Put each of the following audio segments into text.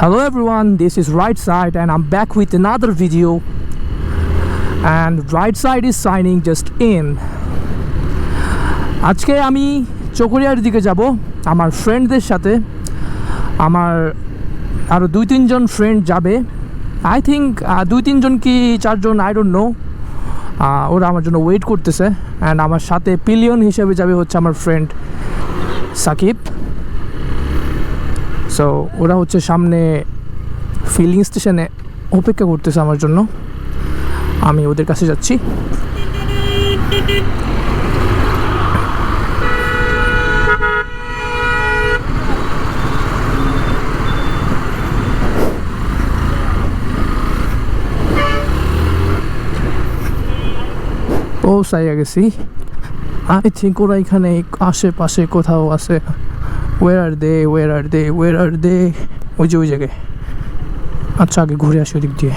Hello everyone, this is Right Side and I'm back with another video, and Right Side is signing just in. আজকে আমি চকরিয়ার দিকে যাব আমার ফ্রেন্ডদের সাথে। আমার আরো 2-3 জন ফ্রেন্ড যাবে, আই থিঙ্ক 2-3 জন কি 4 জন, আই ডোন্ট নো। ওরা আমার জন্য ওয়েট করতেছে, অ্যান্ড আমার সাথে পিলিয়ন হিসেবে যাবে হচ্ছে আমার ফ্রেন্ড সাকিব। সো ওরা হচ্ছে সামনে ফিলিং স্টেশনে অপেক্ষা করতেছে আমার জন্য, আমি ওদের কাছে যাচ্ছি। পৌঁছাইয়া গেছি, আই থিঙ্ক ওরা এখানে আশেপাশে কোথাও আছে। Where are they? Where are they? Where are they? ওই জায়গায়। আচ্ছা, আগে ঘুরে আসি ওদিক দিয়ে।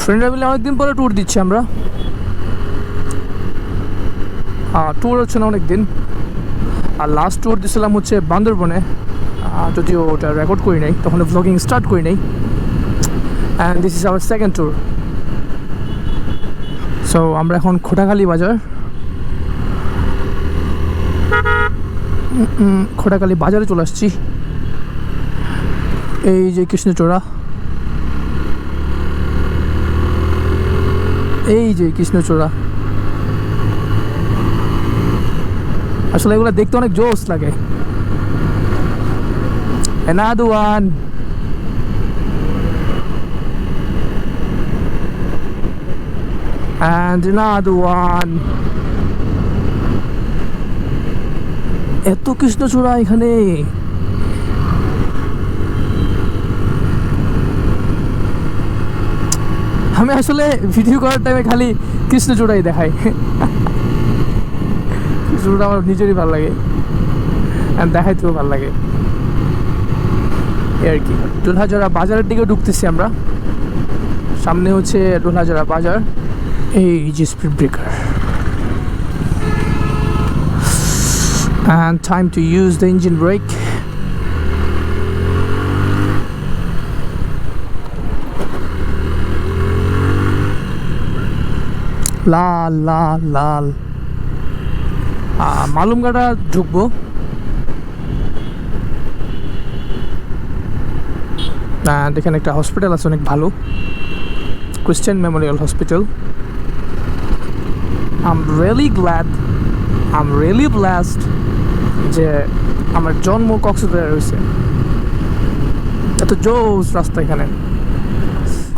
ফ্রেন্ডরা মিলে অনেকদিন পরে ট্যুর দিচ্ছি আমরা। ট্যুর হচ্ছে না অনেকদিন। আর লাস্ট ট্যুর দিয়েছিলাম হচ্ছে বান্দরবনে, যদিও ওটা রেকর্ড করি নাই, তখন ভ্লগিং স্টার্ট করি নাই। And this is our second tour. So আমরা এখন খোটাখালী বাজার, খোটাখালী বাজারে চলে আসছি। এই যে কৃষ্ণচূড়া, এই যে কৃষ্ণচূড়া, আসলে এগুলো দেখতে অনেক জোশ লাগে। Another one. And another one. এত কৃষ্ণচূড়া এখানে। আমি আসলে ভিডিও করার টাইমে খালি কৃষ্ণচূড়াই দেখাই। কৃষ্ণচূড়া আমার নিজেরই ভালো লাগে, and দেখাইতেও ভালো লাগে আর কি। ডোলাহাজারা বাজারের দিকে ঢুকতেছি আমরা, সামনে হচ্ছে ডোলাহাজারা বাজার। এই যে speed breaker, and time to use the engine brake. লাল লাল লাল। মালুমঘাটা ঢুকবো। এখানে একটা হসপিটাল আছে অনেক ভালো, Christian memorial hospital. I'm really blessed যে আমার জন্ম কক্সবাজারে হয়েছে। এত জোস রাস্তা এখানে।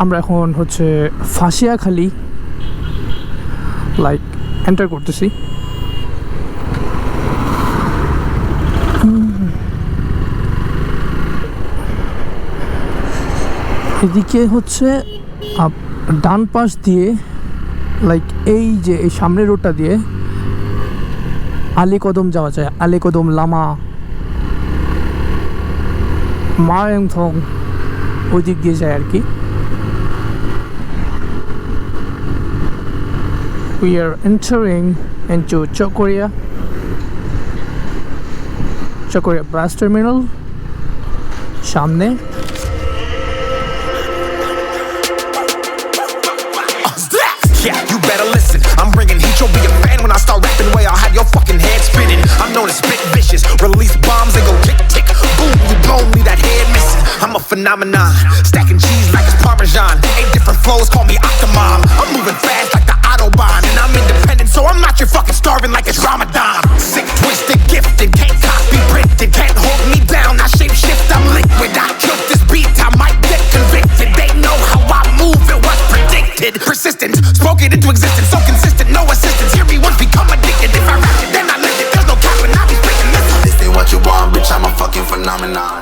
আমরা এখন হচ্ছে ফাঁসিয়াখালী লাইক এন্টার করতেছি। এদিকে হচ্ছে ডান পাশ দিয়ে, লাইক এই যে এই সামনের রোডটা দিয়ে আলীকদম যাওয়া যায়। আলীকদম, লামা, মায়ংথং ওই দিক দিয়ে যায় আর কি। We are entering into Chakaria bus terminal সামনে। Yeah, you better listen. I'm bringing heat. You'll be a fan when I start rapping. Way I'll have your fucking head spinning. I'm known as spit vicious. Release bombs and go tick tick. Boom, you blow me that head missing. I'm a phenomenon. Stacking cheese like it's Parmesan. 8 different flows, call me Octomom. I'm moving fast like the Autobahn, and I'm independent, so I'm not your fucking starving like it's Ramadan. Sick, twisted, gifted, can't copy, printed, can't hold me down. I shape shift, I'm liquid. I killed this beat, I might get convicted. They know how I move, it was predicted. Persistent, spoke it into existence, so consistent, no assistance. Hear me once, become addicted. If I rap it, then I live it. There's no cap when I be speaking this. This ain't what you want, bitch, I'm a fucking phenomenon.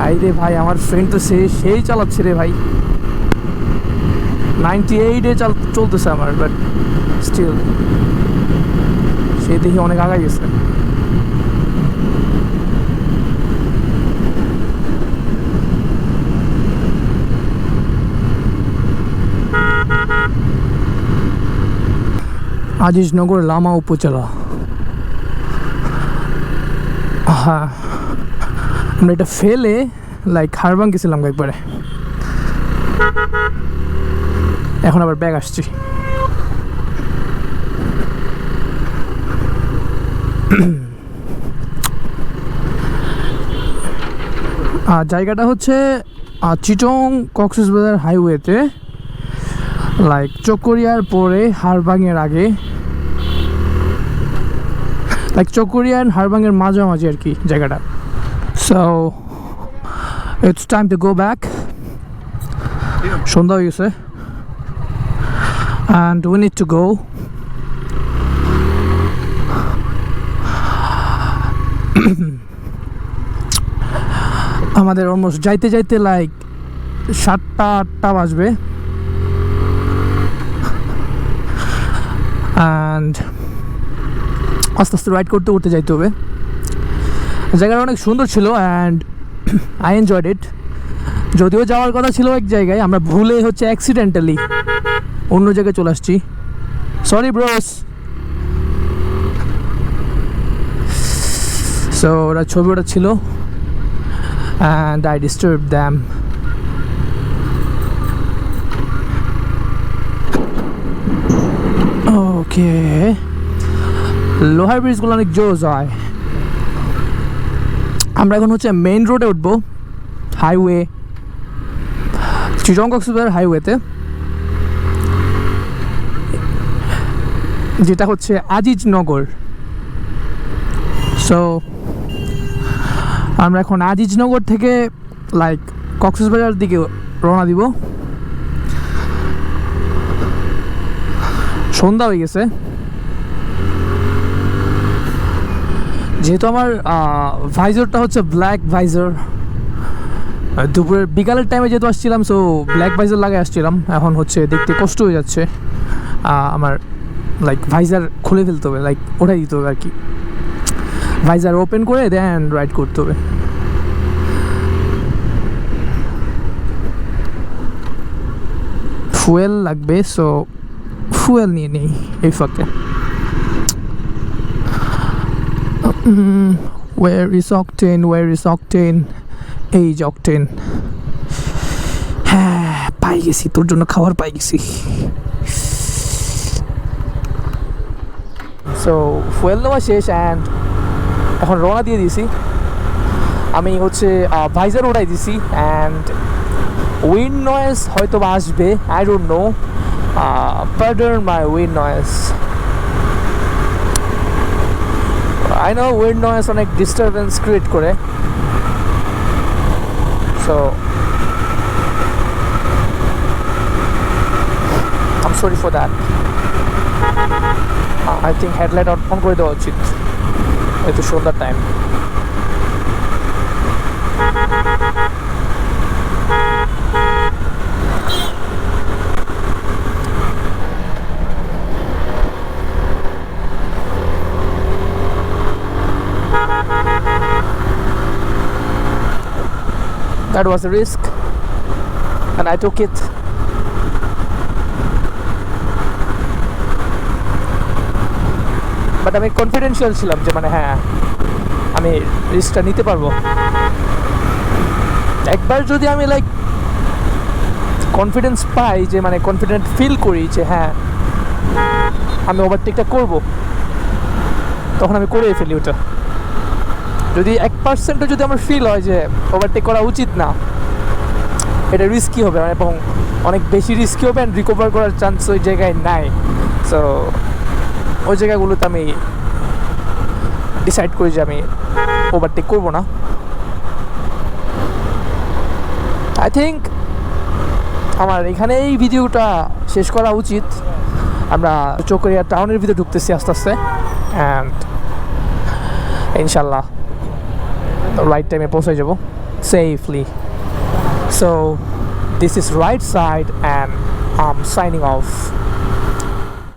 I রে ভাই, আমার friend তো সেই চালাচ্ছে রে ভাই। 98-এ চলতেছে আমার, বাট স্টিল সে দেখি অনেক আগাই গেছে। আজিজনগর লামা উপজেলা। হ্যাঁ, আমরা এটা ফেলে লাইক হারবাং গেছিলাম একবারে, এখন আবার ব্যাগ আসছি। জায়গাটা হচ্ছে চিটং কক্সবাজার হাইওয়েতে, লাইক চকরিয়ার পরে হারবাংয়ের আগে, লাইক চকরিয়া অ্যান্ড হারবাংয়ের মাঝামাঝি আর কি জায়গাটা। So it's time to go back. সন্ধ্যা হয়ে গেছে and we need to go. আমাদের অলমোস্ট যাইতে যাইতে লাইক 7টা-8টা বাজবে অ্যান্ড আস্তে আস্তে রাইড করতে করতে যাইতে হবে। জায়গাটা অনেক সুন্দর ছিল অ্যান্ড আই এনজয়েড ইট। যদিও যাওয়ার কথা ছিল এক জায়গায়, আমরা ভুলে হচ্ছে অ্যাক্সিডেন্টালি অন্য জায়গায় চলে আসছি। Sorry bros. সো ওরা ছবি ওটা ছিল and I disturbed them. Okay, লোহার ব্রিজগুলো অনেক জোস হয়। আমরা এখন হচ্ছে মেইন রোডে উঠবো, হাইওয়ে, চিটং কক্সবাজার হাইওয়েতে, যেটা হচ্ছে আজিজনগর। সো আমরা এখন আজিজনগর থেকে লাইক কক্সবাজার দিকে রওনা দিব। সন্ধ্যা হয়ে গেছে, যেহেতু আমার ভাইজরটা হচ্ছে ব্ল্যাক ভাইজর, দুপুরের বিকালের টাইমে যেহেতু আসছিলাম, সো ব্ল্যাক ভাইজার লাগে আসছিলাম। এখন হচ্ছে দেখতে কষ্ট হয়ে যাচ্ছে, আমার লাইক ভাইজার খুলে ফেলতে হবে, লাইক ওঠাই দিতে হবে আর কি, ভাইজার ওপেন করে দেন রাইড করতে হবে। ফুয়েল লাগবে, সো ফুয়েল নিয়ে নেই এই ফাঁকে। Where is octane? Where is octane? এই যে octane। হ্যাঁ, পাই গেছি, তোর জন্য খাবার পাই গেছি। সো ফুয়েল নেওয়া শেষ অ্যান্ড এখন রওনা দিয়ে দিয়েছি। আমি হচ্ছে ভাইজার ওঠাই দিছি অ্যান্ড উইন্ড নয়েজ হয়তো বা আসবে, I don't know, pardon my wind noise. I know wind noise অনেক ডিস্টারবেন্স ক্রিয়েট করে, so I am sorry for that. I think headlight on করে দেওয়া উচিত, এতো সন্ধ্যার time. That was a risk and I took it. But আমি confidential ছিলাম যে মানে হ্যাঁ আমি রিস্কটা নিতে পারবো। একবার যদি আমি লাইক কনফিডেন্স পাই, যে মানে কনফিডেন্ট ফিল করি যে হ্যাঁ আমি ওভারটেকটা করব, তখন আমি করেই ফেলি ওটা। যদি 1% যদি আমার ফিল হয় যে ওভারটেক করা উচিত না, এটা রিস্কি হবে এবং অনেক বেশি রিস্কি হবে অ্যান্ড রিকভার করার চান্স ওই জায়গায় নাই, সো ওই জায়গাগুলোতে আমি ডিসাইড করি যে আমি ওভারটেক করবো না। আই থিঙ্ক আমার এখানে এই ভিডিওটা শেষ করা উচিত। আমরা চকরিয়া টাউনের ভিতরে ঢুকতেছি আস্তে আস্তে অ্যান্ড ইনশাল্লাহ রাইট টাইমে পৌঁছে যাব safely. So this is right side and I am signing off.